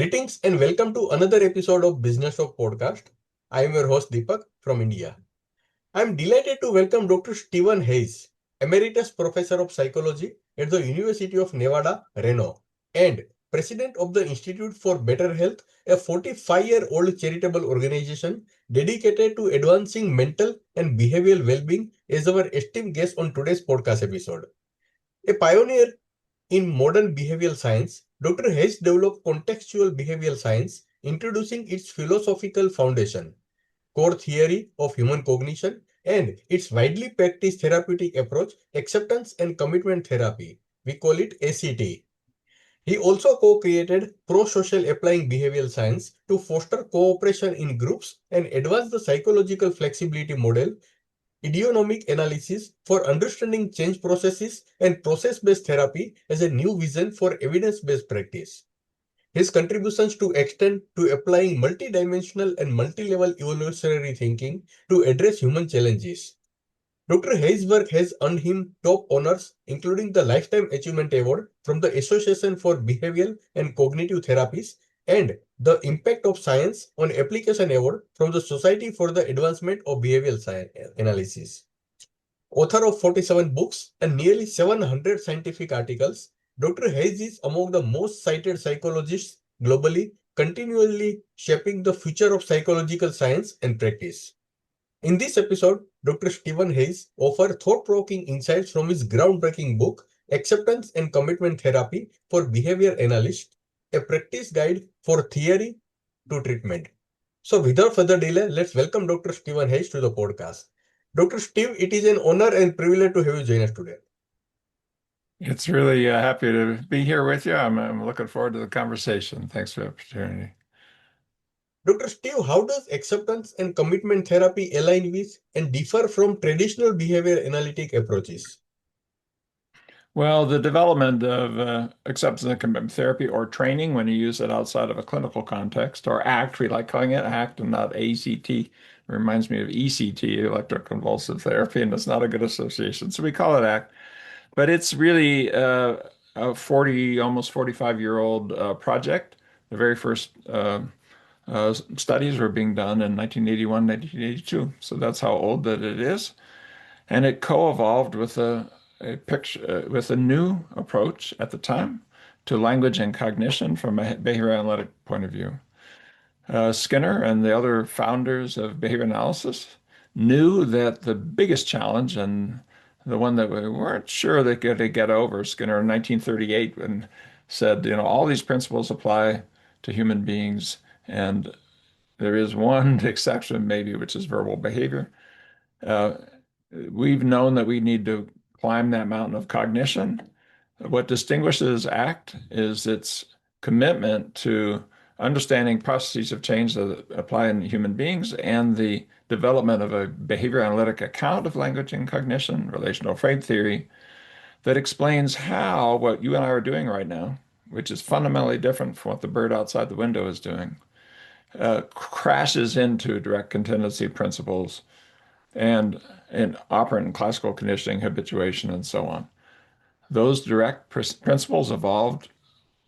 Greetings and welcome to another episode of Businesstalk podcast. I am your host Deepak from India. I am delighted to welcome Dr. Stephen Hayes, Emeritus Professor of Psychology at the University of Nevada, Reno, and President of the Institute for Better Health, a 45-year-old charitable organization dedicated to advancing mental and behavioral well-being, as our esteemed guest on today's podcast episode. A pioneer in modern behavioral science, Dr. Hayes developed contextual behavioral science, introducing its philosophical foundation, core theory of human cognition, and its widely practiced therapeutic approach, acceptance and commitment therapy. We call it ACT. He also co-created pro-social applying behavioral science to foster cooperation in groups and advance the psychological flexibility model, idionomic analysis for understanding change processes, and process-based therapy as a new vision for evidence-based practice. His contributions to extend to applying multidimensional and multi-level evolutionary thinking to address human challenges. Dr. Hayes' work has earned him top honors, including the Lifetime Achievement Award from the Association for Behavioral and Cognitive Therapies and the Impact of Science on Application Award from the Society for the Advancement of Behavioral Science Analysis. Author of 47 books and nearly 700 scientific articles, Dr. Hayes is among the most cited psychologists globally, continually shaping the future of psychological science and practice. In this episode, Dr. Stephen Hayes offers thought-provoking insights from his groundbreaking book, Acceptance and Commitment Therapy for Behavior Analysts, a practice guide for theory to treatment. So without further delay, let's welcome Dr. Stephen Hayes to the podcast. Dr. Steve, it is an honor and privilege to have you join us today. It's really happy to be here with you. I'm looking forward to the conversation. Thanks for the opportunity. Dr. Steve, how does acceptance and commitment therapy align with and differ from traditional behavior analytic approaches? Well, the development of acceptance and commitment therapy or training when you use it outside of a clinical context, or ACT, we like calling it ACT and not ACT. Reminds me of ECT, electroconvulsive therapy, and it's not a good association. So we call it ACT. But it's really a 40, almost 45-year-old project. The very first studies were being done in 1981, 1982. So that's how old that it is. And it co-evolved with with a new approach at the time to language and cognition from a behavior analytic point of view. Skinner and the other founders of behavior analysis knew that the biggest challenge and the one that we weren't sure they could get over, Skinner in 1938, and said, all these principles apply to human beings, and there is one exception, maybe, which is verbal behavior. We've known that we need to climb that mountain of cognition. What distinguishes ACT is its commitment to understanding processes of change that apply in human beings and the development of a behavior analytic account of language and cognition, relational frame theory, that explains how what you and I are doing right now, which is fundamentally different from what the bird outside the window is doing, crashes into direct contingency principles and operant and classical conditioning, habituation, and so on. Those direct principles evolved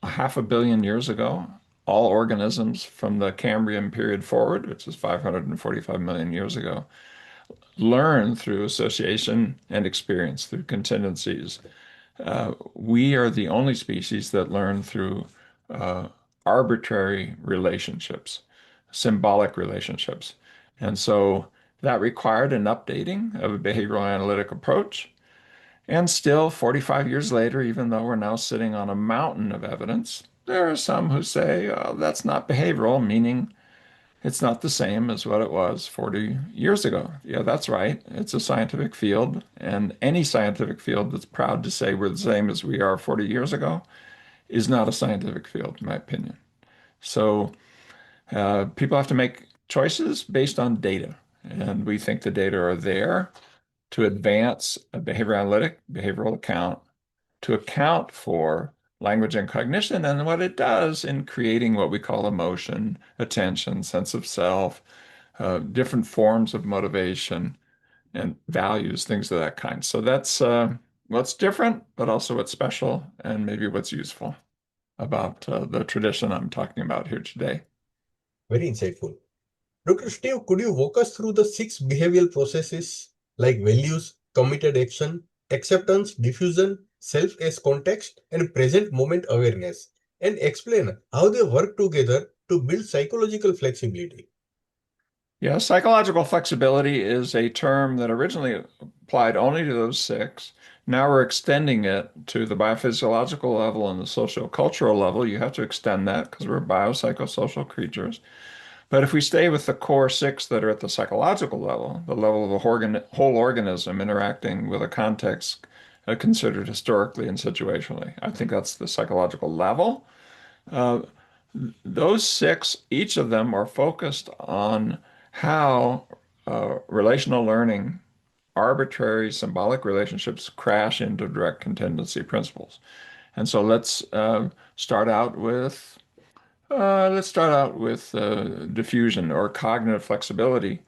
500 million years ago. All organisms from the Cambrian period forward, which is 545 million years ago, learn through association and experience, through contingencies. We are the only species that learn through arbitrary relationships, symbolic relationships. And so that required an updating of a behavioral analytic approach. And still, 45 years later, even though we're now sitting on a mountain of evidence, there are some who say, oh, that's not behavioral, meaning it's not the same as what it was 40 years ago. Yeah, that's right. It's a scientific field, and any scientific field that's proud to say we're the same as we are 40 years ago is not a scientific field, in my opinion. So people have to make choices based on data, and we think the data are there to advance a behavior analytic, behavioral account, to account for language and cognition and what it does in creating what we call emotion, attention, sense of self, different forms of motivation and values, things of that kind. So that's what's different, but also what's special and maybe what's useful. about the tradition I'm talking about here today. Very insightful. Dr. Steve, could you walk us through the six behavioral processes like values, committed action, acceptance, diffusion, self as context, and present moment awareness, and explain how they work together to build psychological flexibility? Yeah, psychological flexibility is a term that originally applied only to those six. Now we're extending it to the biophysiological level and the social-cultural level. You have to extend that because we're biopsychosocial creatures. But if we stay with the core six that are at the psychological level, the level of a whole organism interacting with a context considered historically and situationally, I think that's the psychological level. Uh, those six, each of them are focused on how relational learning, arbitrary symbolic relationships crash into direct contingency principles. And so start out with let's start out with diffusion or cognitive flexibility.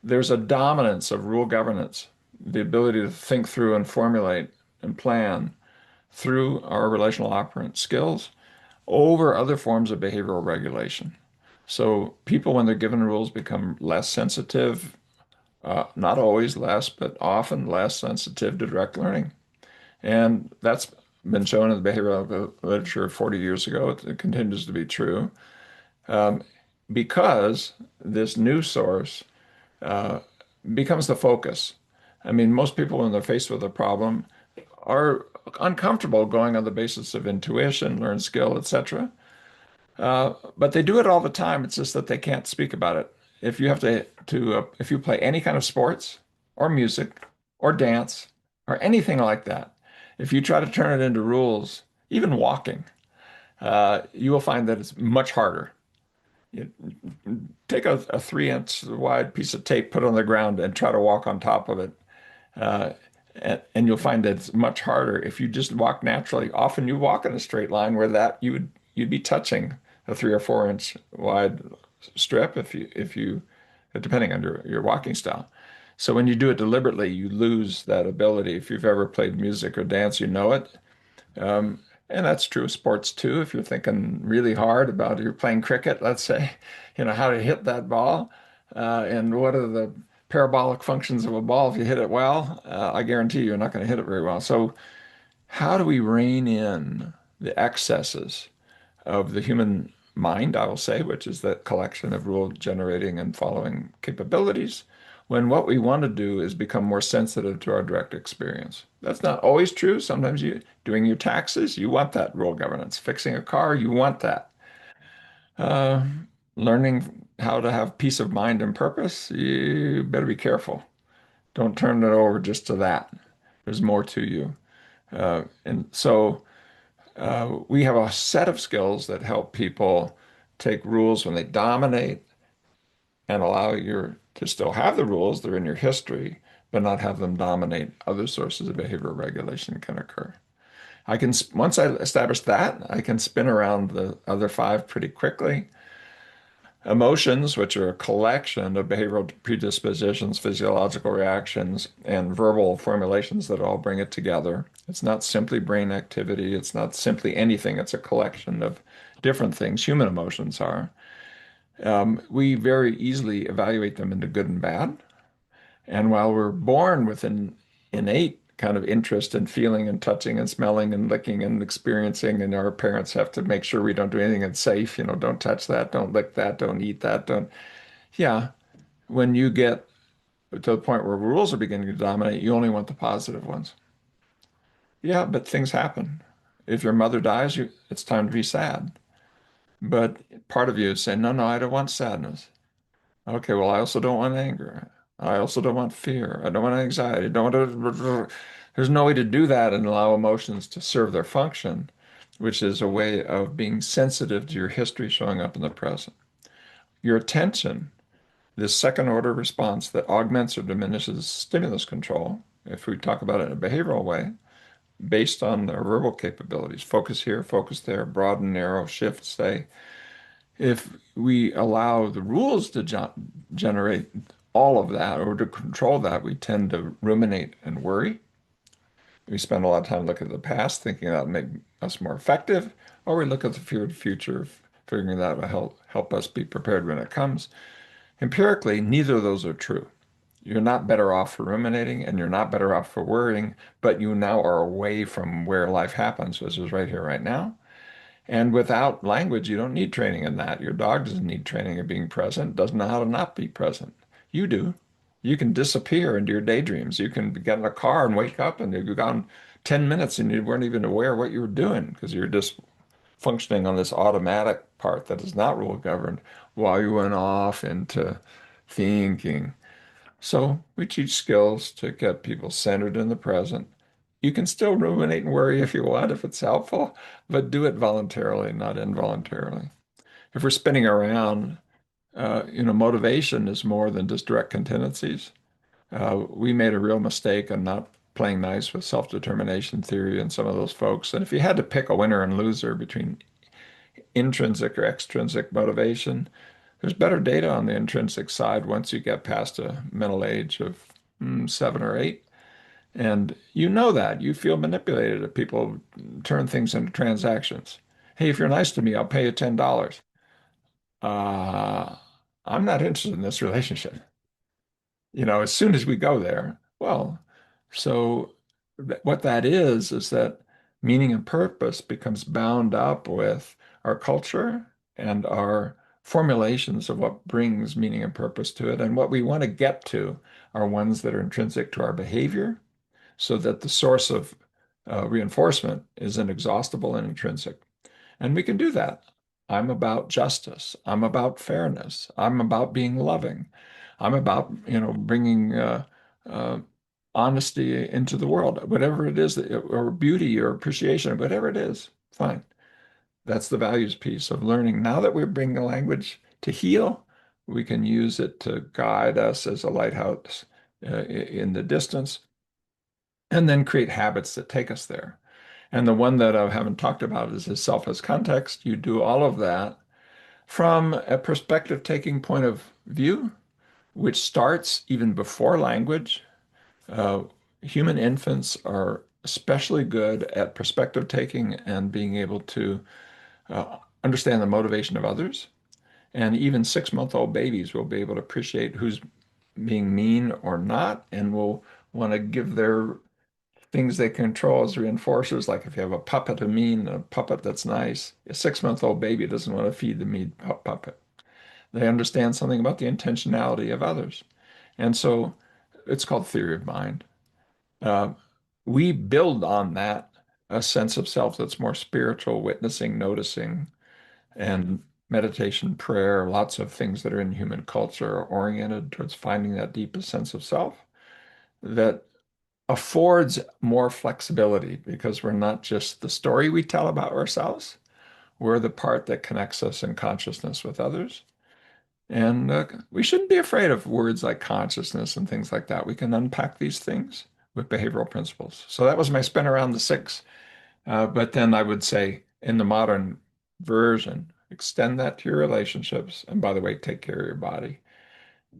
There's a dominance of rule governance, the ability to think through and formulate and plan through our relational operant skills over other forms of behavioral regulation. So people, when they're given rules, become less sensitive, not always less, but often less sensitive to direct learning. And that's been shown in the behavioral literature 40 years ago. It continues to be true um, because this new source uh, becomes the focus. I mean, most people, when they're faced with a problem, are uncomfortable going on the basis of intuition, learned skill, etc. But they do it all the time. It's just that they can't speak about it. If you have if you play any kind of sports or music or dance or anything like that, if you try to turn it into rules, even walking, you will find that it's much harder. You take a 3-inch wide piece of tape, put it on the ground, and try to walk on top of it. Uh, and you'll find that it's much harder if you just walk naturally. Often you walk in a straight line where that you'd be touching a 3 or 4 inch wide strip if you depending on your walking style. So when you do it deliberately, you lose that ability. If you've ever played music or dance, you know it. Um, and that's true of sports too. If you're thinking really hard about you're playing cricket, let's say, how to hit that ball, and what are the parabolic functions of a ball if you hit it well, I guarantee you're not going to hit it very well. So how do we rein in the excesses of the human mind, I will say, which is that collection of rule generating and following capabilities, when what we want to do is become more sensitive to our direct experience. That's not always true. Sometimes you doing your taxes, you want that rule governance. Fixing a car, you want that. Uh, Learning how to have peace of mind and purpose, you better be careful. Don't turn it over just to that. There's more to you. And so we have a set of skills that help people take rules when they dominate and allow you to still have the rules, they're in your history, but not have them dominate other sources of behavioral regulation can occur. Once I establish that, I can spin around the other five pretty quickly. Emotions, which are a collection of behavioral predispositions, physiological reactions, and verbal formulations that all bring it together. It's not simply brain activity. It's not simply anything. It's a collection of different things. Human emotions are. We very easily evaluate them into good and bad. And while we're born with an innate kind of interest in feeling and touching and smelling and licking and experiencing, and our parents have to make sure we don't do anything that's safe, don't touch that, don't lick that, don't eat that, don't. Yeah, when you get to the point where rules are beginning to dominate, you only want the positive ones. Yeah, but things happen. If your mother dies, it's time to be sad. But part of you is saying, no, no, I don't want sadness. Okay, well, I also don't want anger. I also don't want fear. I don't want anxiety. I don't want to. There's no way to do that and allow emotions to serve their function, which is a way of being sensitive to your history showing up in the present. Your attention, this second order response that augments or diminishes stimulus control, if we talk about it in a behavioral way, based on their verbal capabilities, focus here, focus there, broaden, narrow, shift, stay. If we allow the rules to generate all of that or to control that, we tend to ruminate and worry. We spend a lot of time looking at the past, thinking that will make us more effective, or we look at the future, figuring that will help us be prepared when it comes. Empirically, neither of those are true. You're not better off for ruminating, and you're not better off for worrying, but you now are away from where life happens, which is right here, right now. And without language, you don't need training in that. Your dog doesn't need training in being present, doesn't know how to not be present. You do. You can disappear into your daydreams. You can get in a car and wake up and you've gone 10 minutes and you weren't even aware what you were doing because you're just functioning on this automatic part that is not rule governed while you went off into thinking. So we teach skills to get people centered in the present. You can still ruminate and worry if you want, if it's helpful, but do it voluntarily, not involuntarily. If we're spinning around, motivation is more than just direct contingencies. We made a real mistake on not playing nice with self-determination theory and some of those folks. And if you had to pick a winner and loser between intrinsic or extrinsic motivation, there's better data on the intrinsic side once you get past a mental age of 7 or 8. And you know that. You feel manipulated if people turn things into transactions. Hey, if you're nice to me, I'll pay you $10. Uh, I'm not interested in this relationship. As soon as we go there, well, so what that is that meaning and purpose becomes bound up with our culture and our formulations of what brings meaning and purpose to it. And what we want to get to are ones that are intrinsic to our behavior so that the source of reinforcement is inexhaustible and intrinsic. And we can do that. I'm about justice. I'm about fairness. I'm about being loving. I'm about, bringing uh, honesty into the world, whatever it is, or beauty or appreciation, whatever it is, fine. That's the values piece of learning. Now that we're bringing the language to heal, we can use it to guide us as a lighthouse in the distance and then create habits that take us there. And the one that I haven't talked about is the self as context. You do all of that from a perspective taking point of view, which starts even before language. Uh, Human infants are especially good at perspective taking and being able to understand the motivation of others. And even 6-month-old babies will be able to appreciate who's being mean or not and will want to give their things they control as reinforcers. Like if you have a puppet who mean and a puppet that's nice, a 6-month-old baby doesn't want to feed the mean puppet. They understand something about the intentionality of others. And so it's called theory of mind. Uh, we build on that a sense of self that's more spiritual, witnessing, noticing, and meditation, prayer, lots of things that are in human culture are oriented towards finding that deepest sense of self that affords more flexibility because we're not just the story we tell about ourselves, we're the part that connects us in consciousness with others. And we shouldn't be afraid of words like consciousness and things like that. We can unpack these things with behavioral principles. So that was my spin around the six. But then I would say in the modern version, extend that to your relationships. And by the way, take care of your body.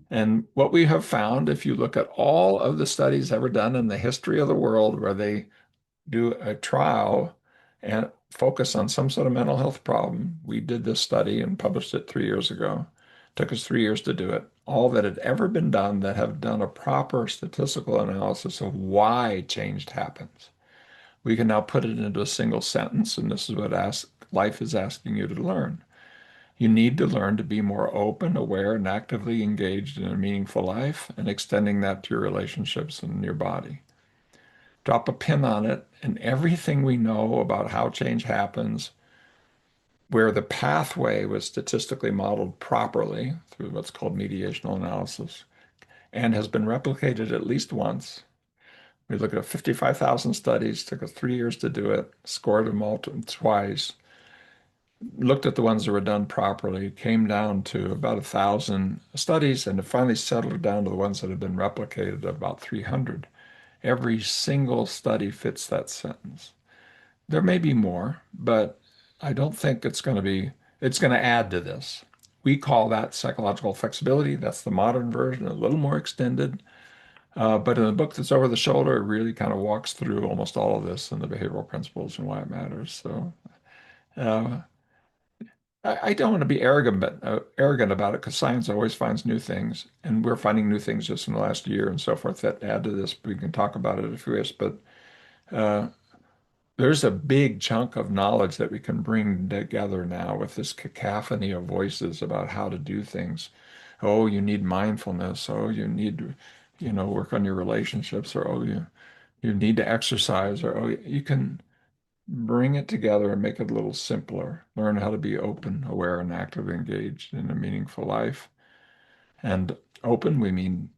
And what we have found, if you look at all of the studies ever done in the history of the world where they do a trial and focus on some sort of mental health problem, we did this study and published it 3 years ago. It took us 3 years to do it. All that had ever been done that have done a proper statistical analysis of why change happens. We can now put it into a single sentence, and this is what life is asking you to learn. You need to learn to be more open, aware, and actively engaged in a meaningful life and extending that to your relationships and your body. Drop a pin on it, and everything we know about how change happens, where the pathway was statistically modeled properly through what's called mediational analysis and has been replicated at least once. We looked at 55,000 studies, took us 3 years to do it, scored them all twice, looked at the ones that were done properly, came down to about 1,000 studies, and it finally settled down to the ones that have been replicated, about 300. Every single study fits that sentence. There may be more, but I don't think it's going to add to this. We call that psychological flexibility. That's the modern version, a little more extended. But in the book that's over the shoulder, it really kind of walks through almost all of this and the behavioral principles and why it matters. So uh, I don't want to be arrogant about it because science always finds new things, and we're finding new things just in the last year and so forth that add to this. We can talk about it if we wish, but uh, there's a big chunk of knowledge that we can bring together now with this cacophony of voices about how to do things. Oh, you need mindfulness. Oh, you need, work on your relationships, or you need to exercise, or oh, you can bring it together and make it a little simpler. Learn how to be open, aware, and actively engaged in a meaningful life. And open, we mean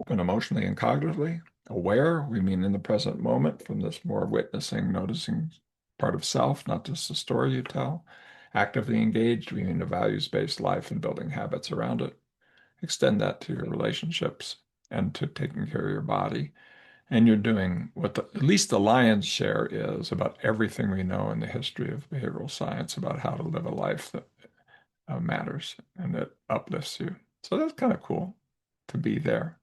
open emotionally and cognitively. Aware, we mean in the present moment from this more witnessing, noticing part of self, not just the story you tell. Actively engaged, we mean a values-based life and building habits around it. Extend that to your relationships and to taking care of your body. And you're doing what at least the lion's share is about everything we know in the history of behavioral science about how to live a life that matters and that uplifts you. So that's kind of cool to be there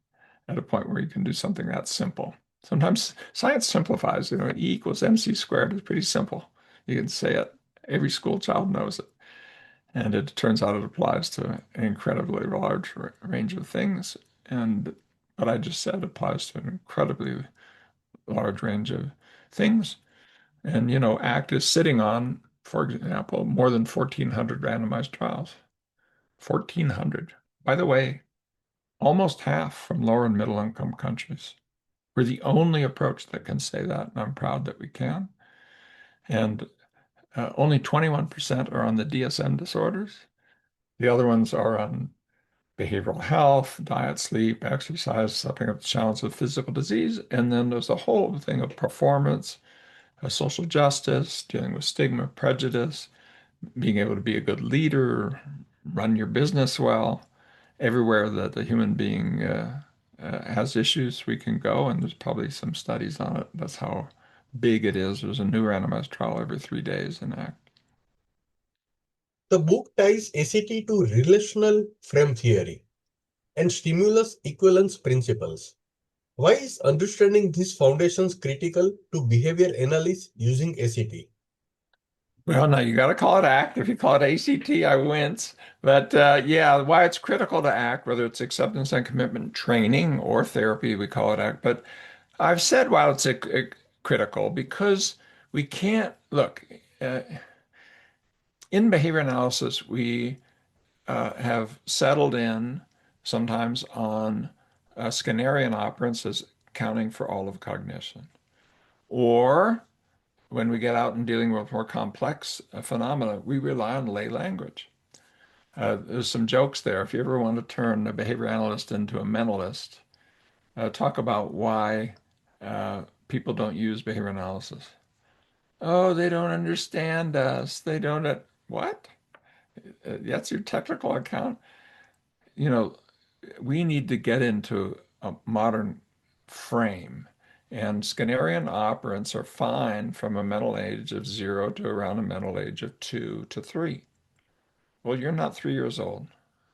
at a point where you can do something that simple. Sometimes science simplifies, E equals mc squared is pretty simple. You can say it. Every school child knows it. And it turns out it applies to an incredibly large range of things. And what I just said applies to an incredibly large range of things. And, ACT is sitting on, for example, more than 1,400 randomized trials. 1,400. By the way, almost half from lower and middle income countries. We're the only approach that can say that, and I'm proud that we can. And only 21% are on the DSM disorders. The other ones are on behavioral health, diet, sleep, exercise, stepping up the challenge of physical disease. And then there's a whole thing of performance, social justice, dealing with stigma, prejudice, being able to be a good leader, run your business well. Everywhere that the human being has issues, we can go, and there's probably some studies on it. That's how big it is. There's a new randomized trial every 3 days in ACT. The book ties ACT to relational frame theory and stimulus equivalence principles. Why is understanding these foundations critical to behavior analysis using ACT? Well, no, you got to call it ACT. If you call it ACT, I wince. But yeah, why it's critical to ACT, whether it's acceptance and commitment training or therapy, we call it ACT. But I've said while it's critical because we can't look in behavior analysis, we have settled in sometimes on Skinnerian operants as accounting for all of cognition. Or when we get out and dealing with more complex phenomena, we rely on lay language. There's some jokes there. If you ever want to turn a behavior analyst into a mentalist, talk about why people don't use behavior analysis. Oh, they don't understand us. They don't. What? That's your technical account? You know, we need to get into a modern frame. And Skinnerian operants are fine from a mental age of 0 to around a mental age of 2 to 3. Well, you're not 3 years old.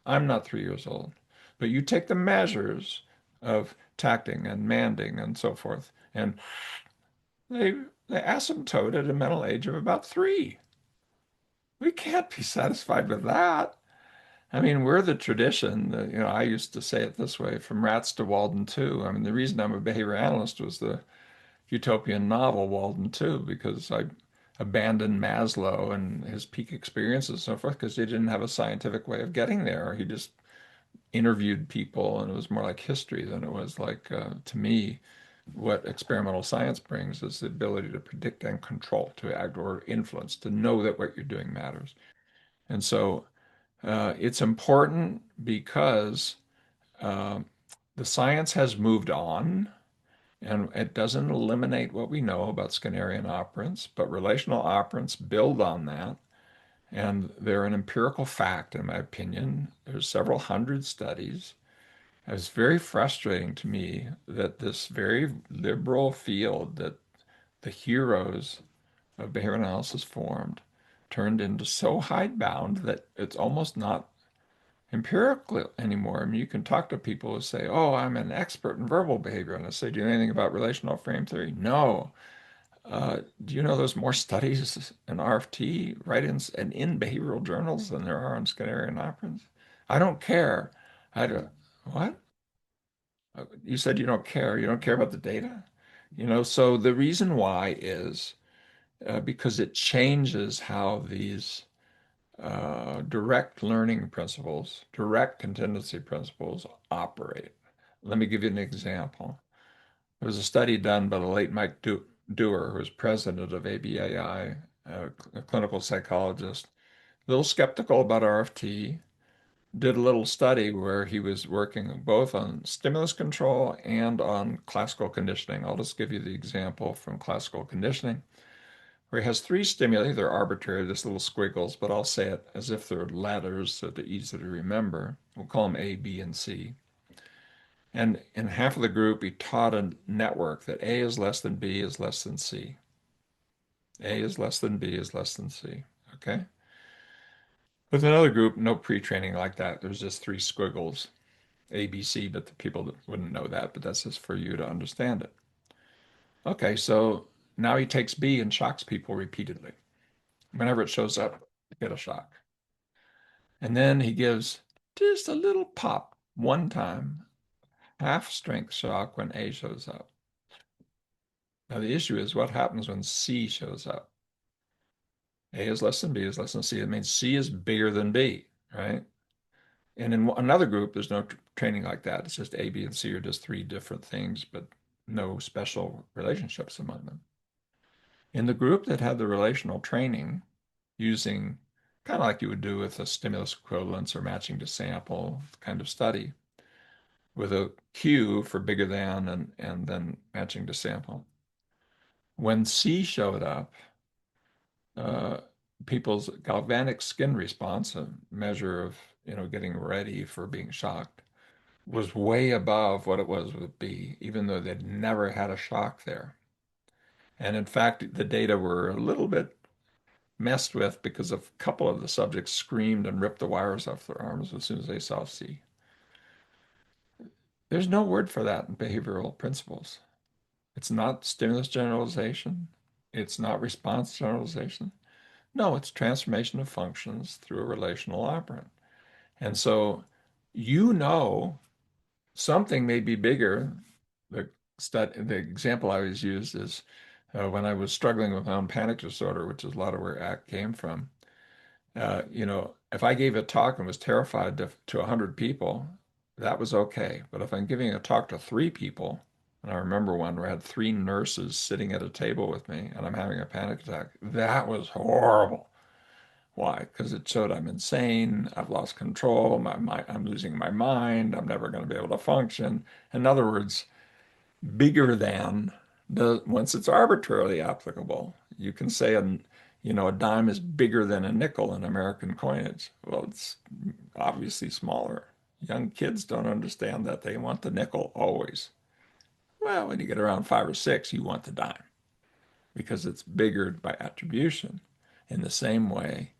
I'm not 3 years old. But you take the measures of tacting and manding and so forth, and they they asymptote at a mental age of about 3. We can't be satisfied with that. I mean, we're the tradition that, I used to say it this way, from rats to Walden 2. I mean, the reason I'm a behavior analyst was the utopian novel Walden 2, because I abandoned Maslow and his peak experiences and so forth because he didn't have a scientific way of getting there. He just interviewed people, and it was more like history than it was like, to me, what experimental science brings is the ability to predict and control, to act or influence, to know that what you're doing matters. And so it's important because uh, the science has moved on and it doesn't eliminate what we know about Skinnerian operants, but relational operants build on that. And they're an empirical fact, in my opinion. There's several hundred studies. It's very frustrating to me that this very liberal field that the heroes of behavior analysis formed turned into so hidebound that it's almost not empirical anymore. I mean, you can talk to people who say, "Oh, I'm an expert in verbal behavior," and I say, "Do you know anything about relational frame theory?" No. Do you know there's more studies in RFT write-ins and in behavioral journals than there are on Skinnerian operants? I don't care. I don't. What? You said you don't care. You don't care about the data? So the reason why is because it changes how these direct learning principles, direct contingency principles operate. Let me give you an example. There was a study done by the late Mike Dewar, who was president of ABAI, a clinical psychologist, a little skeptical about RFT, did a little study where he was working both on stimulus control and on classical conditioning. I'll just give you the example from classical conditioning, where he has three stimuli. They're arbitrary, just little squiggles, but I'll say it as if they're letters so they're easy to remember. We'll call them A, B, and C. And in half of the group, he taught a network that A is less than B is less than C. A is less than B is less than C. Okay? With another group, no pre-training like that. There's just three squiggles, A, B, C, but the people wouldn't know that, but that's just for you to understand it. Okay, so now he takes B and shocks people repeatedly. Whenever it shows up, get a shock. And then he gives just a little pop one time, half strength shock when A shows up. Now the issue is what happens when C shows up. A is less than B is less than C. It means C is bigger than B, right? And in another group, there's no training like that. It's just A, B, and C are just three different things, but no special relationships among them. In the group that had the relational training using kind of like you would do with a stimulus equivalence or matching to sample kind of study with a Q for bigger than and then matching to sample. When C showed up, uh, people's galvanic skin response, a measure of getting ready for being shocked, was way above what it was with B, even though they'd never had a shock there. And in fact, the data were a little bit messed with because a couple of the subjects screamed and ripped the wires off their arms as soon as they saw C. There's no word for that in behavioral principles. It's not stimulus generalization. It's not response generalization. No, it's transformation of functions through a relational operant. And so you know something may be bigger. The example I always use is when I was struggling with my own panic disorder, which is a lot of where ACT came from. If I gave a talk and was terrified to 100 people, that was okay. But if I'm giving a talk to three people, and I remember one where I had three nurses sitting at a table with me and I'm having a panic attack, that was horrible. Why? Because it showed I'm insane, I've lost control, I'm losing my mind, I'm never going to be able to function. In other words, bigger than once it's arbitrarily applicable. You can say a dime is bigger than a nickel in American coinage. Well, it's obviously smaller. Young kids don't understand that. They want the nickel always. Well, when you get around 5 or 6, you want the dime because it's bigger by attribution. In the same way,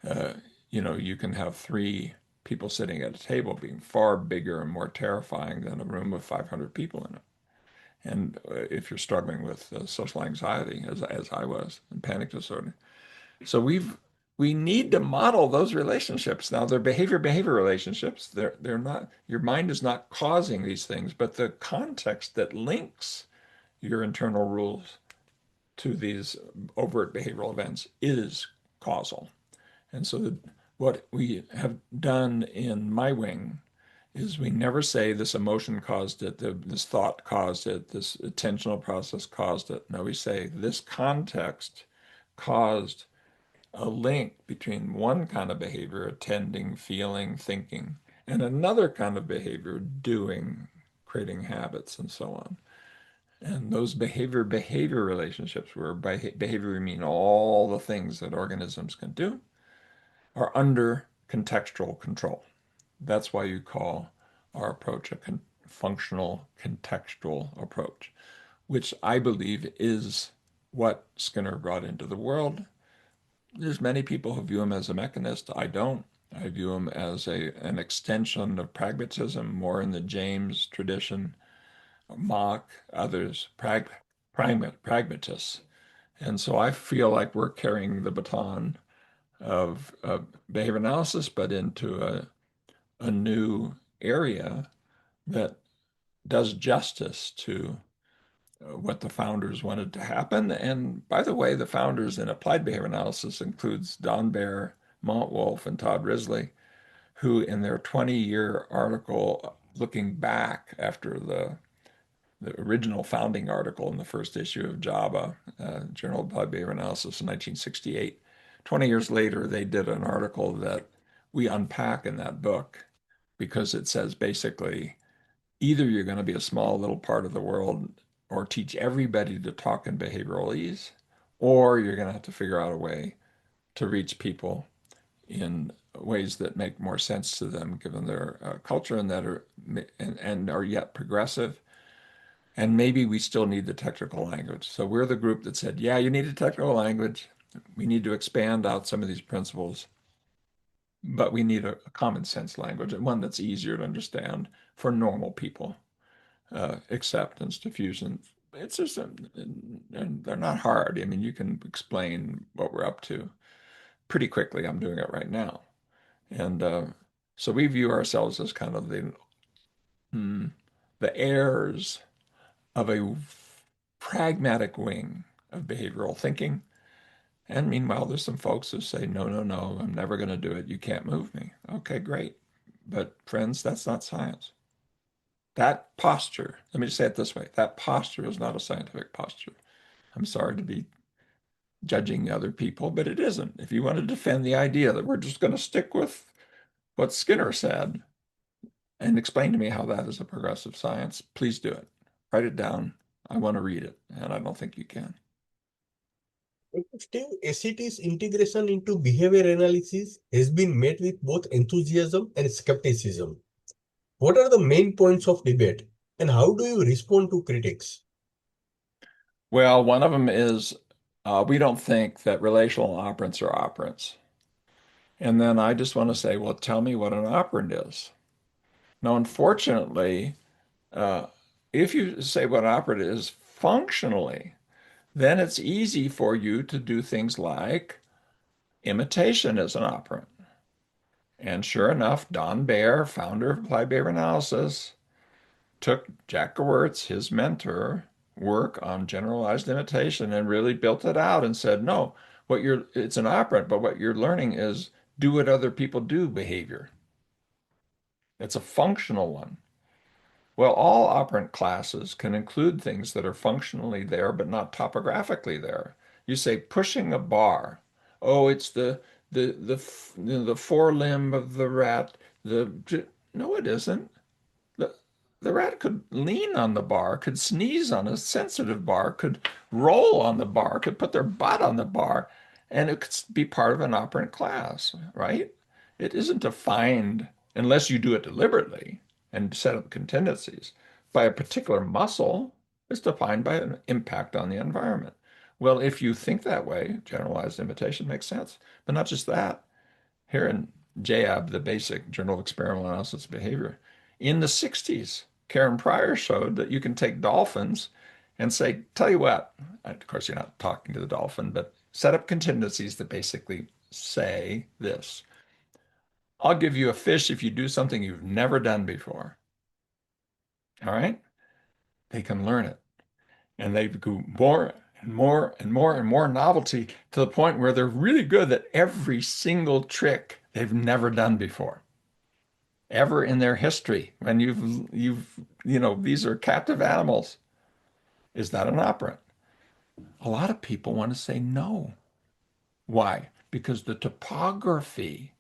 uh, you can have three people sitting at a table being far bigger and more terrifying than a room of 500 people in it. And if you're struggling with social anxiety, as I was, and panic disorder. So we need to model those relationships. Now they're behavior relationships. They're not, your mind is not causing these things, but the context that links your internal rules to these overt behavioral events is causal. And so what we have done in my wing is we never say this emotion caused it, this thought caused it, this attentional process caused it. No, we say this context caused a link between one kind of behavior, attending, feeling, thinking, and another kind of behavior, doing, creating habits, and so on. And those behavior relationships, where by behavior we mean all the things that organisms can do, are under contextual control. That's why you call our approach a functional contextual approach, which I believe is what Skinner brought into the world. There's many people who view him as a mechanist. I don't. I view them as an extension of pragmatism, more in the James tradition, Mach, others, pragmatists. And so I feel like we're carrying the baton of behavior analysis, but into a new area that does justice to what the founders wanted to happen. And by the way, the founders in applied behavior analysis includes Don Baer, Mont Wolf, and Todd Risley, who in their 20-year article looking back after the original founding article in the first issue of JABA, Journal of Applied Behavior Analysis in 1968. 20 years later, they did an article that we unpack in that book because it says basically either you're going to be a small little part of the world or teach everybody to talk in behavioralese, or you're going to have to figure out a way to reach people in ways that make more sense to them given their culture and that are and are yet progressive. And maybe we still need the technical language. So we're the group that said, yeah, you need a technical language. We need to expand out some of these principles, but we need a common sense language and one that's easier to understand for normal people. Acceptance, diffusion. It's just, and they're not hard. I mean, you can explain what we're up to pretty quickly. I'm doing it right now. And so we view ourselves as kind of the heirs of a pragmatic wing of behavioral thinking. And meanwhile, there's some folks who say, no, no, no, I'm never going to do it. You can't move me. Okay, great. But friends, that's not science. That posture, let me just say it this way, that posture is not a scientific posture. I'm sorry to be judging other people, but it isn't. If you want to defend the idea that we're just going to stick with what Skinner said and explain to me how that is a progressive science, please do it. Write it down. I want to read it, and I don't think you can. Steve, ACT's integration into behavior analysis has been met with both enthusiasm and skepticism. What are the main points of debate, and how do you respond to critics? Well, one of them is we don't think that relational operants are operants. And then I just want to say, well, tell me what an operand is. Now, unfortunately, uh, if you say what an operand is functionally, then it's easy for you to do things like imitation as an operant. And sure enough, Don Baer, founder of applied behavior analysis, took Jack Gewirtz, his mentor, work on generalized imitation and really built it out and said, no, it's an operant, but what you're learning is do what other people do behavior. It's a functional one. Well, all operant classes can include things that are functionally there but not topographically there. You say pushing a bar. Oh, it's the forelimb of the rat. No, it isn't. The, the rat could lean on the bar, could sneeze on a sensitive bar, could roll on the bar, could put their butt on the bar, and it could be part of an operant class, right? It isn't defined unless you do it deliberately and set up contingencies by a particular muscle. It's defined by an impact on the environment. Well, if you think that way, generalized imitation makes sense. But not just that. Here in JAB, the basic Journal of Experimental Analysis of Behavior, in the 60s, Karen Pryor showed that you can take dolphins and say, tell you what, of course, you're not talking to the dolphin, but set up contingencies that basically say this. I'll give you a fish if you do something you've never done before. All right? They can learn it. And they go more and more and more and more novelty to the point where they're really good at every single trick they've never done before, ever in their history. When these are captive animals. Is that an operant? A lot of people want to say no. Why? Because the topography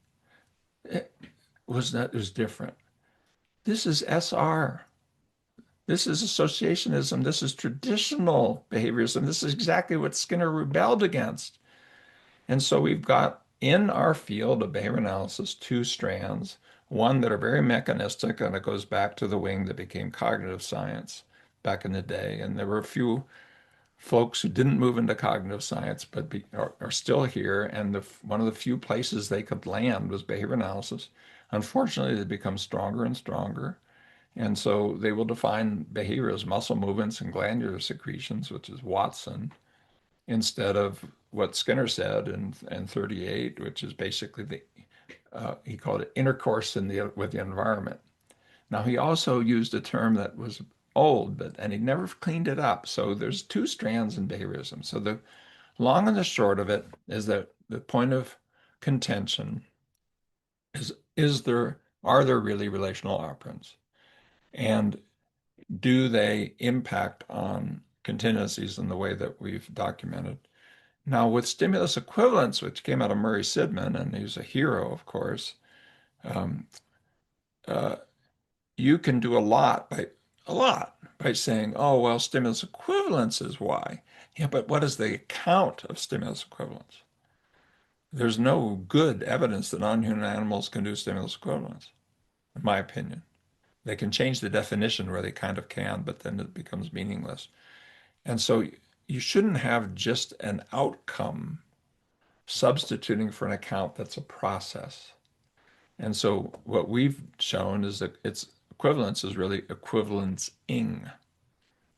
was different. This is SR. This is associationism. This is traditional behaviorism. This is exactly what Skinner rebelled against. And so we've got in our field of behavior analysis two strands, one that are very mechanistic, and it goes back to the wing that became cognitive science back in the day. And there were a few folks who didn't move into cognitive science but are still here, and one of the few places they could land was behavior analysis. Unfortunately, they become stronger and stronger, and so they will define behavior as muscle movements and glandular secretions, which is Watson, instead of what Skinner said in 38, which is basically he called it intercourse with the environment. Now, he also used a term that was old, and he never cleaned it up. So there's two strands in behaviorism. So the long and the short of it is that the point of contention are there really relational operands? And do they impact on contingencies in the way that we've documented? Now, with stimulus equivalence, which came out of Murray Sidman, and he's a hero, of course, um, uh, you can do a lot by saying, oh, well, stimulus equivalence is why. Yeah, but what is the account of stimulus equivalence? There's no good evidence that non-human animals can do stimulus equivalence, in my opinion. They can change the definition where they kind of can, but then it becomes meaningless. And so you shouldn't have just an outcome substituting for an account that's a process. And so what we've shown is that its equivalence is really equivalencing.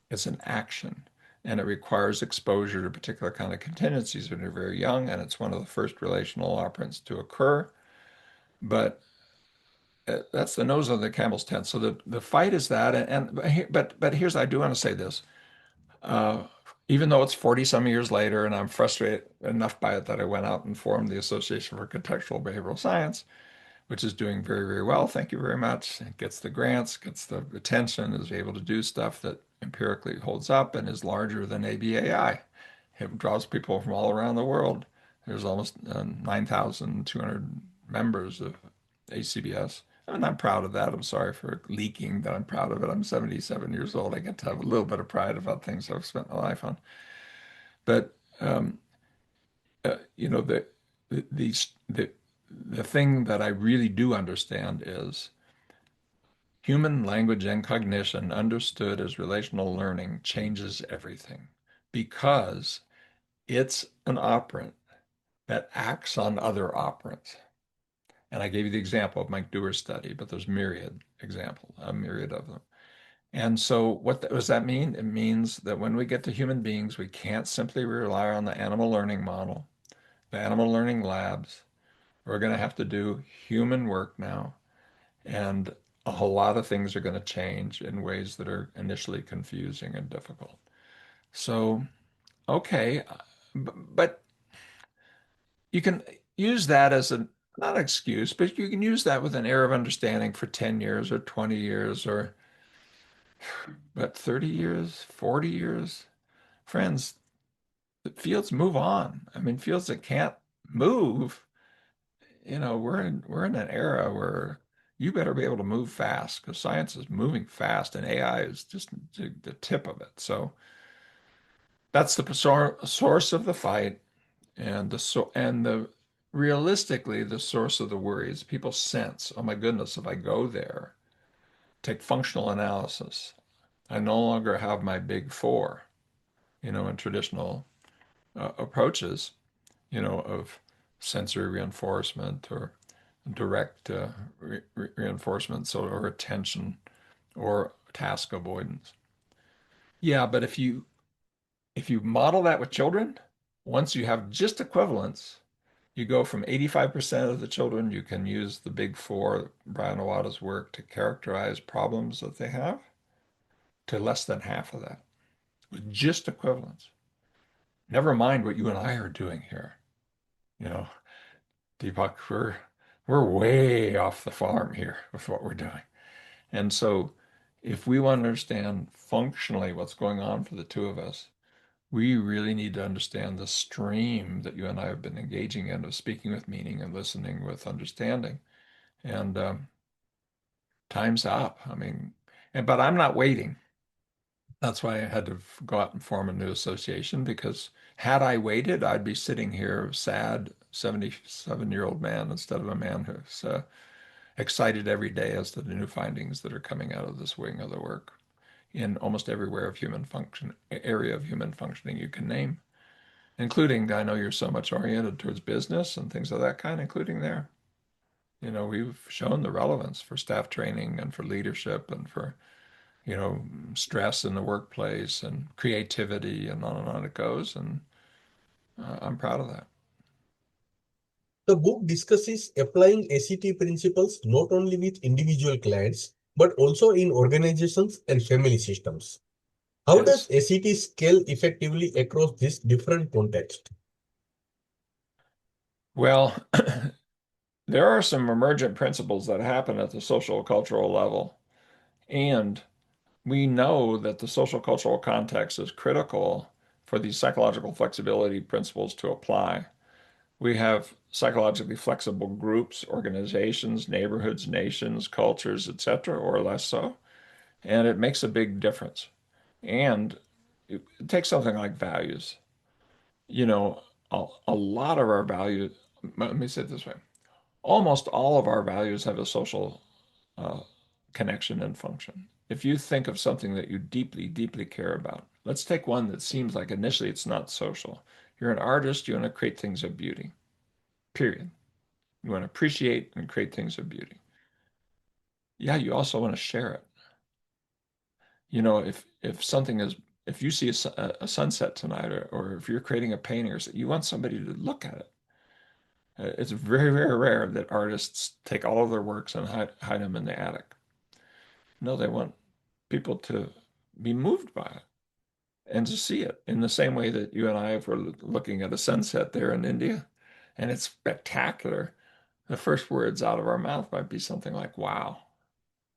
It's an action, and it requires exposure to particular kind of contingencies when you're very young, and it's one of the first relational operands to occur. But that's the nose of the camel's tent. So the fight is that, but here's I do want to say this. Uh, Even though it's 40 some years later, and I'm frustrated enough by it that I went out and formed the Association for Contextual Behavioral Science, which is doing very, very well. Thank you very much. It gets the grants, gets the attention, is able to do stuff that empirically holds up and is larger than ABAI. It draws people from all around the world. There's almost 9,200 members of ACBS. And I'm proud of that. I'm sorry for leaking that I'm proud of it. I'm 77 years old. I get to have a little bit of pride about things I've spent my life on. But you know, the thing that I really do understand is human language and cognition understood as relational learning changes everything because it's an operant that acts on other operands. And I gave you the example of Mike Dewar's study, but there's a myriad of them. And so what does that mean? It means that when we get to human beings, we can't simply rely on the animal learning model, the animal learning labs. We're going to have to do human work now. And a whole lot of things are going to change in ways that are initially confusing and difficult. So, okay, but you can use that as a not an excuse, but you can use that with an air of understanding for 10 years or 20 years or but 30 years, 40 years. Friends, the fields move on. I mean, fields that can't move, we're in an era where you better be able to move fast because science is moving fast and AI is just the tip of it. So that's the source of the fight, and the realistically the source of the worry is people sense, oh my goodness, if I go there, take functional analysis, I no longer have my big four, in traditional approaches, of sensory reinforcement or direct reinforcement, so or attention or task avoidance. Yeah, but if you model that with children, once you have just equivalence, you go from 85% of the children you can use the big four, Brian Owada's work, to characterize problems that they have, to less than half of that with just equivalence. Never mind what you and I are doing here. You know, Deepak, we're way off the farm here with what we're doing. And so if we want to understand functionally what's going on for the two of us, we really need to understand the stream that you and I have been engaging in of speaking with meaning and listening with understanding. And time's up. I mean, but I'm not waiting. That's why I had to go out and form a new association because had I waited, I'd be sitting here sad 77-year-old man instead of a man who's excited every day as to the new findings that are coming out of this wing of the work. in almost everywhere of human function, area of human functioning you can name, including, I know you're so much oriented towards business and things of that kind, including there. We've shown the relevance for staff training and for leadership and for, stress in the workplace and creativity and on it goes. And I'm proud of that. The book discusses applying ACT principles not only with individual clients, but also in organizations and family systems. How does Yes. ACT scale effectively across this different context? Well, there are some emergent principles that happen at the social cultural level. And we know that the social cultural context is critical for these psychological flexibility principles to apply. We have psychologically flexible groups, organizations, neighborhoods, nations, cultures, etc., or less so. And it makes a big difference. And take something like values. You know, a lot of our values, let me say it this way, almost all of our values have a social uh, connection and function. If you think of something that you deeply, deeply care about, let's take one that seems like initially it's not social. You're an artist, you want to create things of beauty, period. You want to appreciate and create things of beauty. Yeah, you also want to share it. If something is, if you see a sunset tonight, or if you're creating a painting, or you want somebody to look at it. It's very, very rare that artists take all of their works and hide them in the attic. No, they want people to be moved by it and to see it in the same way that you and I, if we're looking at a sunset there in India and it's spectacular, the first words out of our mouth might be something like, wow.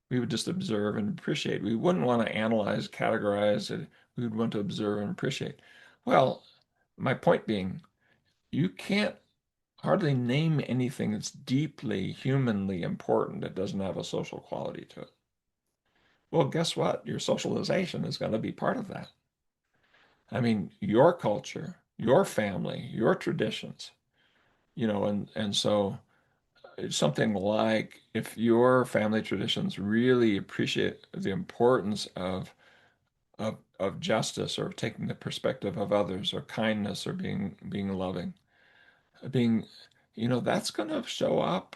We would just observe and appreciate. We wouldn't want to analyze, categorize it. We would want to observe and appreciate. Well, my point being, you can't hardly name anything that's deeply humanly important that doesn't have a social quality to it. Well, guess what? Your socialization is going to be part of that. I mean, your culture, your family, your traditions, and so it's something like if your family traditions really appreciate the importance of justice or taking the perspective of others or kindness or being loving, being, that's going to show up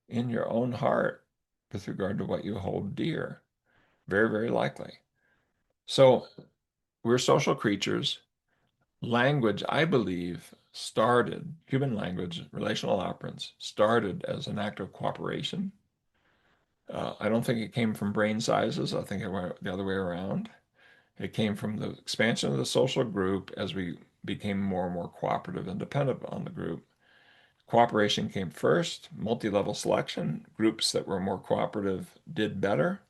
in your own heart with regard to what you hold dear. Very, very likely. So we're social creatures. Language, I believe, human language, relational operants, started as an act of cooperation. I don't think it came from brain sizes. I think it went the other way around. It came from the expansion of the social group as we became more and more cooperative and dependent on the group. Cooperation came first, multi-level selection. Groups that were more cooperative did better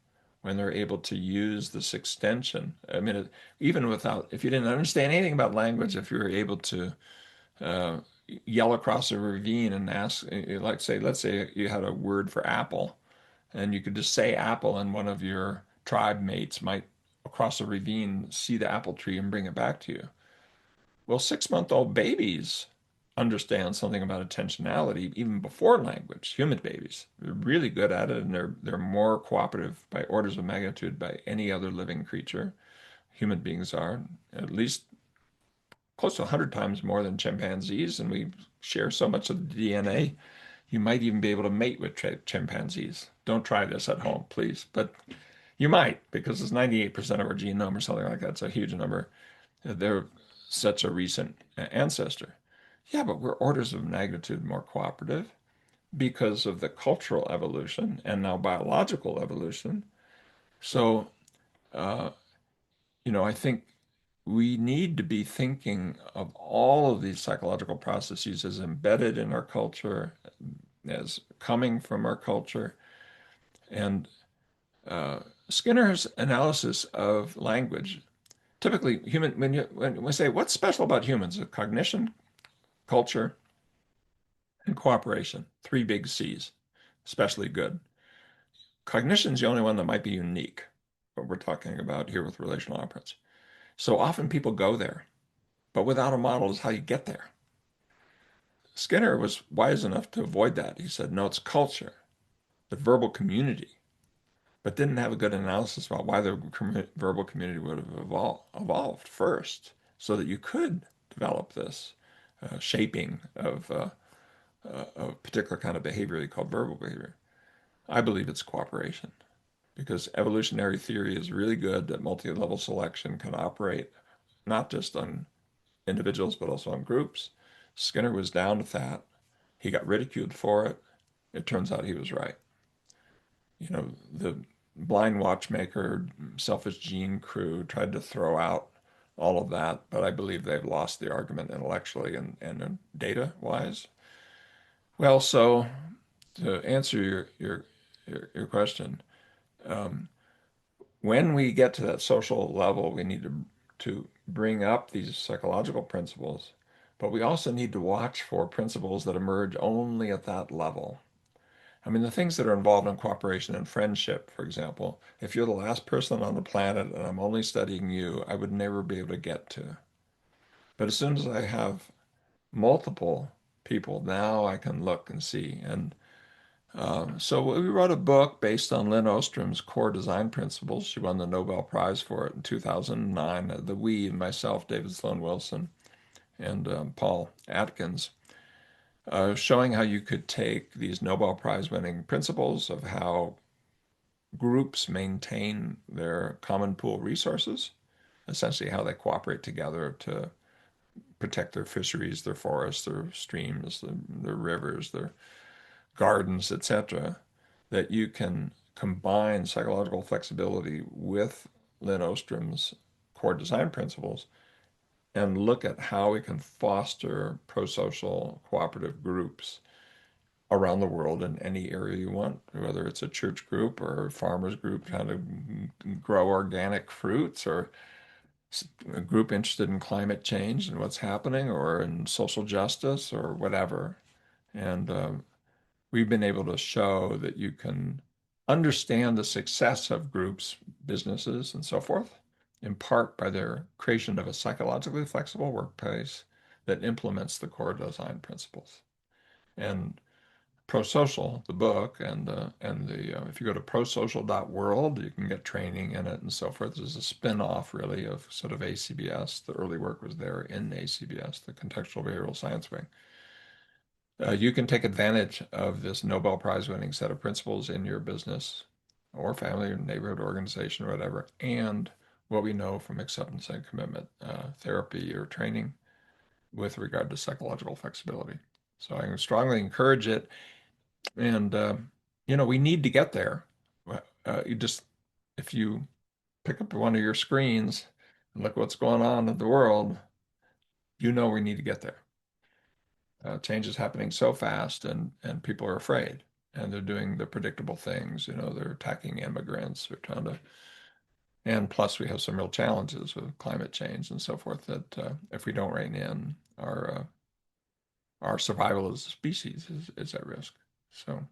when they're able to use this extension. I mean, even without, if you didn't understand anything about language, if you were able to uh, yell across a ravine and ask, like say, let's say you had a word for apple, and you could just say apple, and one of your tribe mates might across a ravine see the apple tree and bring it back to you. Well, 6-month-old babies understand something about intentionality even before language. Human babies, they're really good at it, and they're more cooperative by orders of magnitude by any other living creature. Human beings are at least close to 100 times more than chimpanzees, and we share so much of the DNA. You might even be able to mate with chimpanzees. Don't try this at home, please. But you might, because it's 98% of our genome or something like that. It's a huge number. They're such a recent ancestor. Yeah, but we're orders of magnitude more cooperative because of the cultural evolution and now biological evolution. So, uh, I think we need to be thinking of all of these psychological processes as embedded in our culture, as coming from our culture. And Skinner's analysis of language, typically human, when we say what's special about humans, cognition, culture, and cooperation, three big C's, especially good. Cognition is the only one that might be unique, what we're talking about here with relational operants. So often people go there, but without a model is how you get there. Skinner was wise enough to avoid that. He said, no, it's culture, the verbal community. but didn't have a good analysis about why the verbal community would have evolved first, so that you could develop this shaping of a particular kind of behavior they call verbal behavior. I believe it's cooperation, because evolutionary theory is really good that multi-level selection can operate not just on individuals but also on groups. Skinner was down with that. He got ridiculed for it. It turns out he was right. The blind watchmaker, selfish gene crew tried to throw out all of that, but I believe they've lost the argument intellectually and data wise. Well, so to answer your question, um, when we get to that social level, we need to bring up these psychological principles, but we also need to watch for principles that emerge only at that level. I mean, the things that are involved in cooperation and friendship, for example, if you're the last person on the planet and I'm only studying you, I would never be able to get to. But as soon as I have multiple people, now I can look and see. And so we wrote a book based on Lynn Ostrom's core design principles. She won the Nobel Prize for it in 2009. The we, myself, David Sloan Wilson, and Paul Atkins, showing how you could take these Nobel Prize winning principles of how groups maintain their common pool resources, essentially how they cooperate together to protect their fisheries, their forests, their streams, their rivers, their gardens, etc., that you can combine psychological flexibility with Lynn Ostrom's core design principles and look at how we can foster pro-social cooperative groups around the world in any area you want, whether it's a church group or a farmers group trying to grow organic fruits, or a group interested in climate change and what's happening, or in social justice or whatever. And we've been able to show that you can understand the success of groups, businesses, and so forth, in part by their creation of a psychologically flexible workplace that implements the core design principles. And Prosocial, the book, and the if you go to prosocial.world, you can get training in it and so forth. This is a spin-off, really, of sort of ACBS. The early work was there in ACBS, the Contextual Behavioral Science wing. You can take advantage of this Nobel Prize winning set of principles in your business or family or neighborhood organization or whatever, and what we know from acceptance and commitment therapy or training with regard to psychological flexibility. So I strongly encourage it. And, we need to get there. You just, if you pick up one of your screens and look what's going on in the world, we need to get there. Change is happening so fast, and people are afraid, and they're doing the predictable things. They're attacking immigrants. They're trying to, and plus we have some real challenges with climate change and so forth that if we don't rein in, our survival as a species is at risk. So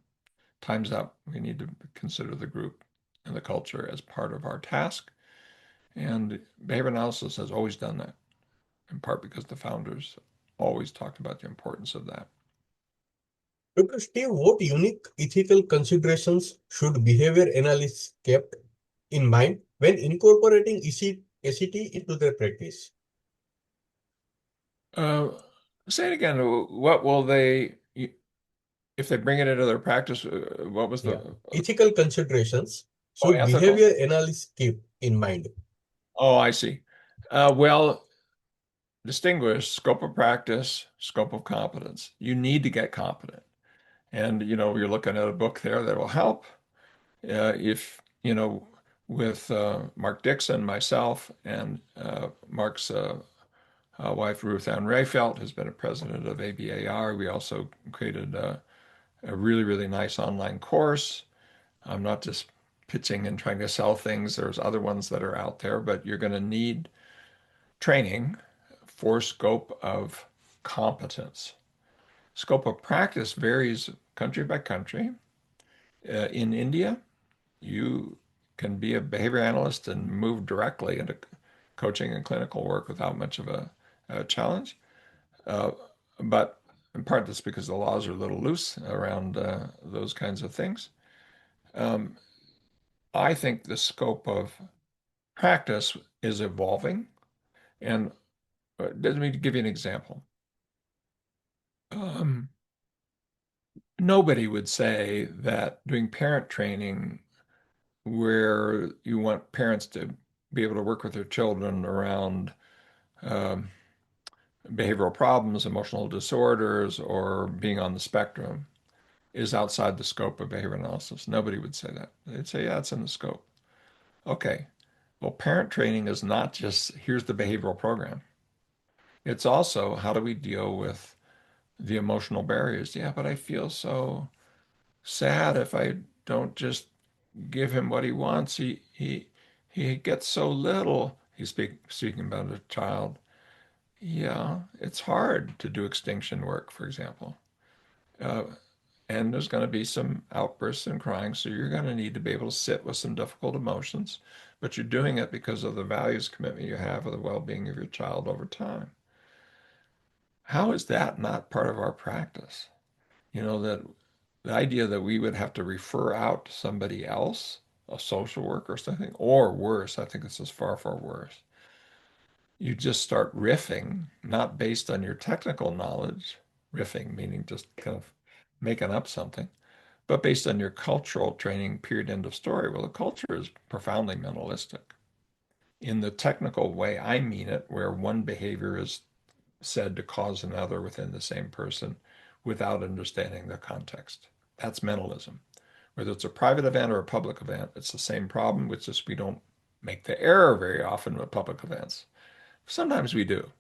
time's up. We need to consider the group and the culture as part of our task. And behavior analysis has always done that, in part because the founders always talked about the importance of that. Dr. Steve, what unique ethical considerations should behavior analysts keep in mind when incorporating ACT into their practice? Uh, Say it again. What will they, if they bring it into their practice, what was Yeah. the, Ethical considerations should ethical? behavior analysts keep in mind? Oh, I see. Well, distinguish scope of practice, scope of competence. You need to get competent. And, you're looking at a book there that will help. If, with Mark Dixon, myself, and Mark's wife, Ruth Ann Rayfelt, who's been a president of ABAR, we also created a really, really nice online course. I'm not just pitching and trying to sell things. There's other ones that are out there, but you're going to need training for scope of competence. Scope of practice varies country by country. In India, you can be a behavior analyst and move directly into coaching and clinical work without much of a challenge. Uh, but in part, that's because the laws are a little loose around those kinds of things. Um, I think the scope of practice is evolving. And let me give you an example. Um, Nobody would say that doing parent training, where you want parents to be able to work with their children around um, behavioral problems, emotional disorders, or being on the spectrum, is outside the scope of behavior analysis. Nobody would say that. They'd say, yeah, it's in the scope. Okay. Well, parent training is not just here's the behavioral program. It's also how do we deal with the emotional barriers? Yeah, but I feel so sad if I don't just give him what he wants. He gets so little. Speaking about a child. Yeah, it's hard to do extinction work, for example. Uh, and there's going to be some outbursts and crying, so you're going to need to be able to sit with some difficult emotions, but you're doing it because of the values commitment you have of the well-being of your child over time. How is that not part of our practice? That the idea that we would have to refer out to somebody else, a social worker or something, or worse, I think this is far, far worse. You just start riffing, not based on your technical knowledge, riffing meaning just kind of making up something, but based on your cultural training, period, end of story. Well, the culture is profoundly mentalistic. In the technical way, I mean it, where one behavior is said to cause another within the same person without understanding the context. That's mentalism. Whether it's a private event or a public event, it's the same problem, which is we don't make the error very often with public events. Sometimes we do.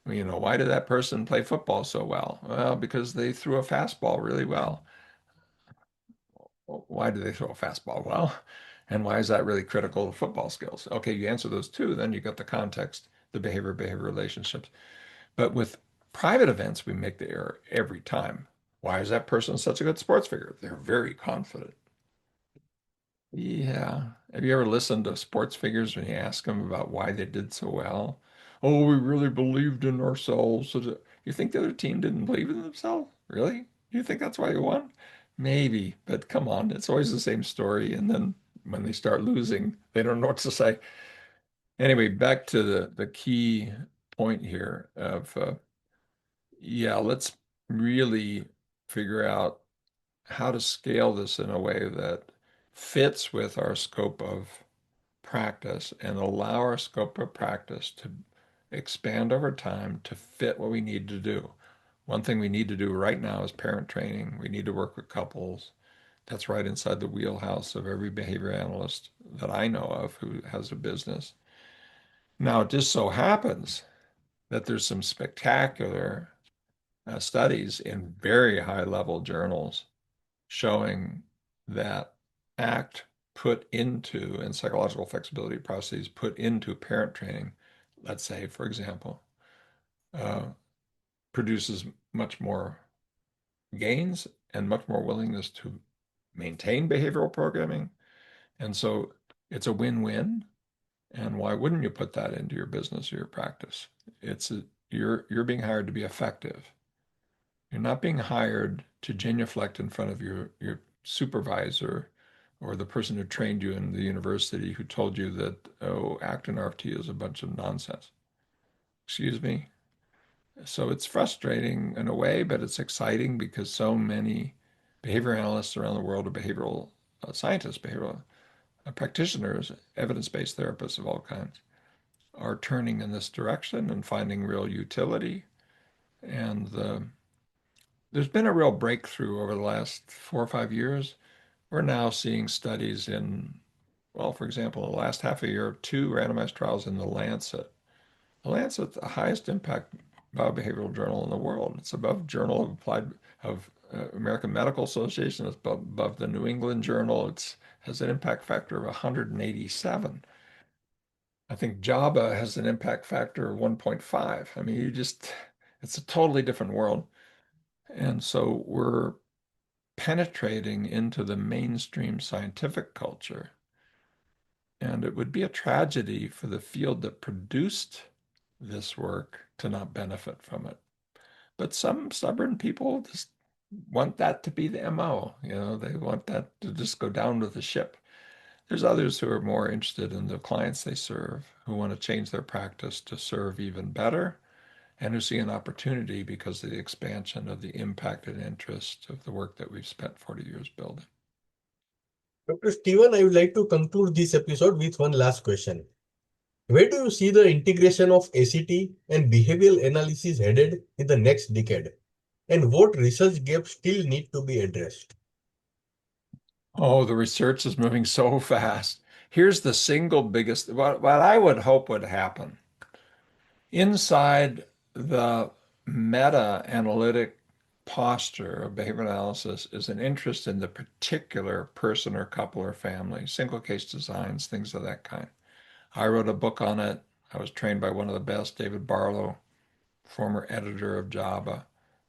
Why did that person play football so well? Well, because they threw a fastball really well. Well, why do they throw a fastball well? And why is that really critical to football skills? Okay, you answer those two, then you got the context, the behavior relationships. But with private events, we make the error every time. Why is that person such a good sports figure? They're very confident. Yeah. Have you ever listened to sports figures when you ask them about why they did so well? Oh, we really believed in ourselves. You think the other team didn't believe in themselves? Really? You think that's why you won? Maybe, but come on, it's always the same story. And then when they start losing, they don't know what to say. Anyway, back to the key point here of yeah, let's really figure out how to scale this in a way that fits with our scope of practice and allow our scope of practice to expand over time to fit what we need to do. One thing we need to do right now is parent training. We need to work with couples. That's right inside the wheelhouse of every behavior analyst that I know of who has a business. Now, it just so happens that there's some spectacular studies in very high level journals showing that ACT put into and psychological flexibility processes put into parent training, let's say, for example, uh, produces much more gains and much more willingness to maintain behavioral programming. And so it's a win-win. And why wouldn't you put that into your business or your practice? You're being hired to be effective. You're not being hired to genuflect in front of your supervisor or the person who trained you in the university who told you that, oh, ACT and RFT is a bunch of nonsense. Excuse me. So it's frustrating in a way, but it's exciting because so many behavior analysts around the world are behavioral scientists, behavioral practitioners, evidence-based therapists of all kinds are turning in this direction and finding real utility. And there's been a real breakthrough over the last 4 or 5 years. We're now seeing studies in, well, for example, in the last half a year, two randomized trials in the Lancet. The Lancet's the highest impact biobehavioral journal in the world. It's above Journal of Applied of American Medical Association. It's above the New England Journal. It has an impact factor of 187. I think JABA has an impact factor of 1.5. I mean, it's a totally different world. And so we're penetrating into the mainstream scientific culture. And it would be a tragedy for the field that produced this work to not benefit from it. But some stubborn people just want that to be the MO. They want that to just go down with the ship. There's others who are more interested in the clients they serve, who want to change their practice to serve even better, and who see an opportunity because of the expansion of the impact and interest of the work that we've spent 40 years building. Dr. Steven, I would like to conclude this episode with one last question. Where do you see the integration of ACT and behavioral analysis headed in the next decade? And what research gaps still need to be addressed? Oh, the research is moving so fast. Here's the single biggest, what I would hope would happen. Inside the meta-analytic posture of behavior analysis is an interest in the particular person or couple or family, single case designs, things of that kind. I wrote a book on it. I was trained by one of the best, David Barlow, former editor of JABA,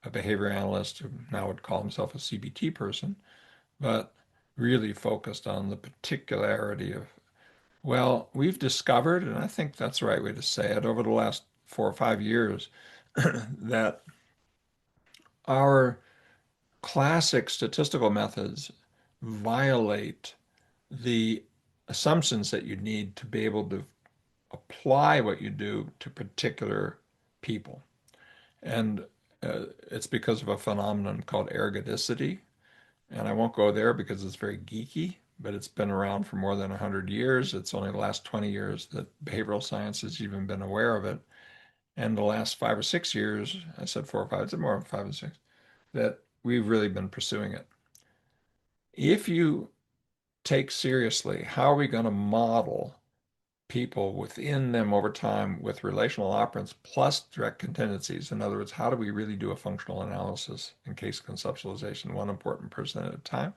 a behavior analyst who now would call himself a CBT person, but really focused on the particularity of, well, we've discovered, and I think that's the right way to say it, over the last 4 or 5 years, that our classic statistical methods violate the assumptions that you need to be able to apply what you do to particular people. And it's because of a phenomenon called ergodicity. And I won't go there because it's very geeky, but it's been around for more than 100 years. It's only the last 20 years that behavioral science has even been aware of it. And the last 5 or 6 years, I said 4 or 5, it's more than 5 and 6, that we've really been pursuing it. If you take seriously, how are we going to model people within them over time with relational operants plus direct contingencies? In other words, how do we really do a functional analysis in case conceptualization, one important person at a time?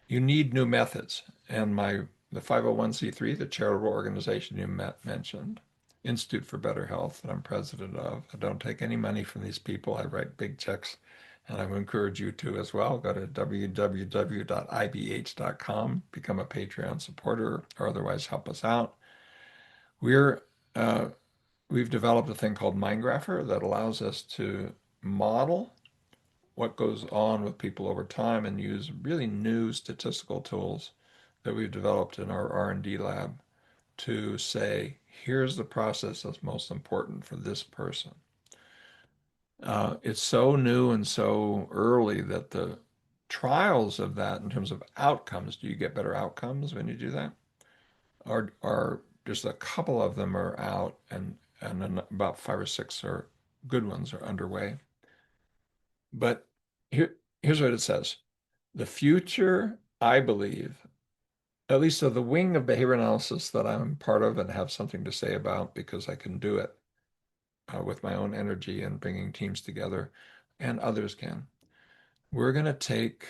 You need new methods. And the 501c3, the charitable organization you mentioned, Institute for Better Health, that I'm president of. I don't take any money from these people. I write big checks, and I would encourage you to as well. Go to www.ibh.com, become a Patreon supporter, or otherwise help us out. We're we've developed a thing called MindGrapher that allows us to model what goes on with people over time and use really new statistical tools that we've developed in our R&D lab to say, here's the process that's most important for this person. It's so new and so early that the trials of that in terms of outcomes, do you get better outcomes when you do that? Are just a couple of them are out, and then about 5 or 6 are good ones are underway. But here's what it says. The future, I believe, at least of the wing of behavior analysis that I'm part of and have something to say about because I can do it with my own energy and bringing teams together, and others can. We're going to take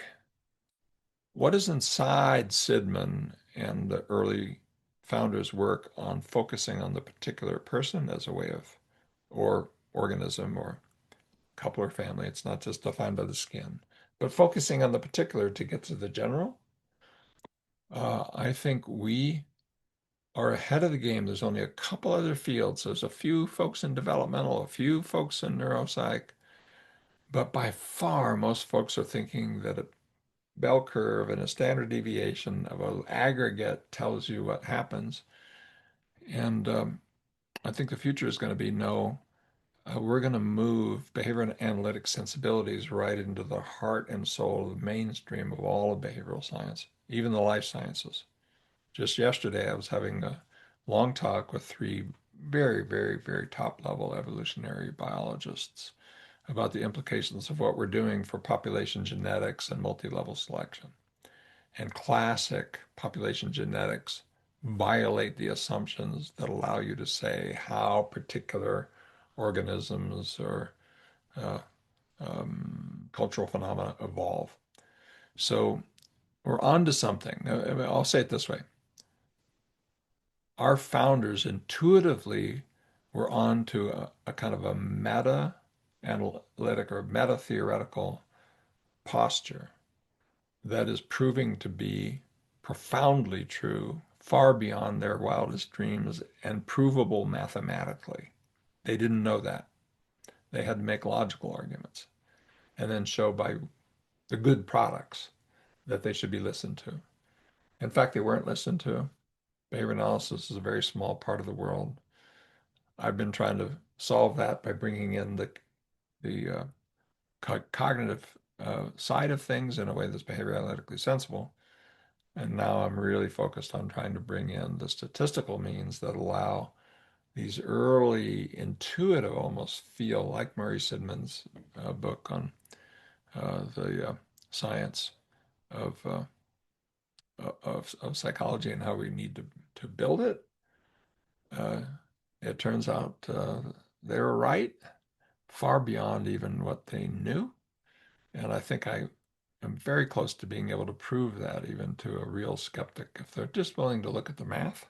what is inside Sidman and the early founders' work on focusing on the particular person as a way of, or organism or couple or family. It's not just defined by the skin, but focusing on the particular to get to the general. I think we are ahead of the game. There's only a couple other fields. There's a few folks in developmental, a few folks in neuropsych, but by far most folks are thinking that a bell curve and a standard deviation of an aggregate tells you what happens. And I think the future is going to be no, we're going to move behavioral analytic sensibilities right into the heart and soul of the mainstream of all of behavioral science, even the life sciences. Just yesterday, I was having a long talk with 3 very, very, very top level evolutionary biologists about the implications of what we're doing for population genetics and multi-level selection. And classic population genetics violate the assumptions that allow you to say how particular organisms or uh, cultural phenomena evolve. So we're on to something. I'll say it this way. Our founders intuitively were on to a kind of a meta analytic or meta theoretical posture that is proving to be profoundly true, far beyond their wildest dreams, and provable mathematically. They didn't know that. They had to make logical arguments and then show by the good products that they should be listened to. In fact, they weren't listened to. Behavior analysis is a very small part of the world. I've been trying to solve that by bringing in the cognitive side of things in a way that's behavior analytically sensible. And now I'm really focused on trying to bring in the statistical means that allow these early intuitive almost feel like Murray Sidman's book on the science of, of psychology and how we need to build it. It turns out they were right, far beyond even what they knew. And I think I am very close to being able to prove that even to a real skeptic, if they're just willing to look at the math.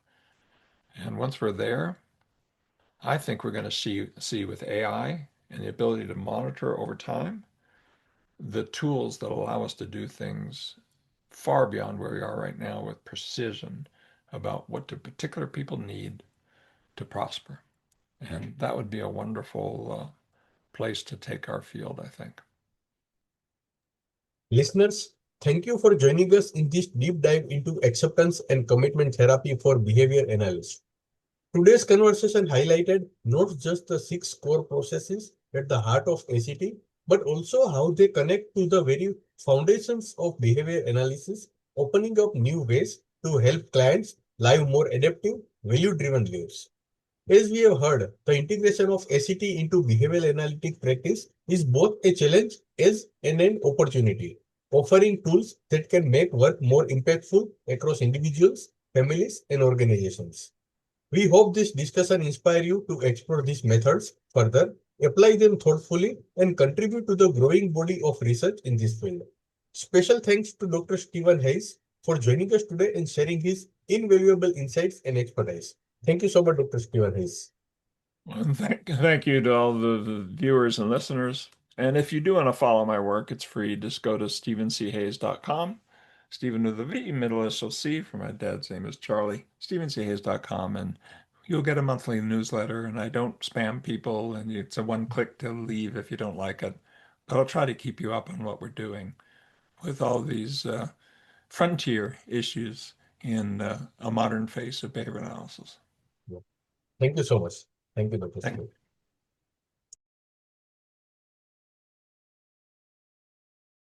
And once we're there, I think we're going to see with AI and the ability to monitor over time the tools that allow us to do things far beyond where we are right now with precision about what do particular people need to prosper. And that would be a wonderful place to take our field, I think. Listeners, thank you for joining us in this deep dive into acceptance and commitment therapy for behavior analysts. Today's conversation highlighted not just the six core processes at the heart of ACT, but also how they connect to the very foundations of behavior analysis, opening up new ways to help clients live more adaptive, value-driven lives. As we have heard, the integration of ACT into behavioral analytic practice is both a challenge as and an opportunity, offering tools that can make work more impactful across individuals, families, and organizations. We hope this discussion inspire you to explore these methods further, apply them thoughtfully, and contribute to the growing body of research in this field. Special thanks to Dr. Stephen Hayes for joining us today and sharing his invaluable insights and expertise. Thank you so much, Dr. Stephen Hayes. Well, thank you to all the viewers and listeners. And if you do want to follow my work, it's free. Just go to stephenchayes.com. Stephen with a V, middle initial C, for my dad's name is Charlie. stephenchayes.com, and you'll get a monthly newsletter. And I don't spam people, and it's a one click to leave if you don't like it. But I'll try to keep you up on what we're doing with all these frontier issues in a modern face of behavior analysis. Thank you so much. Thank you, Dr. Thank, Stephen.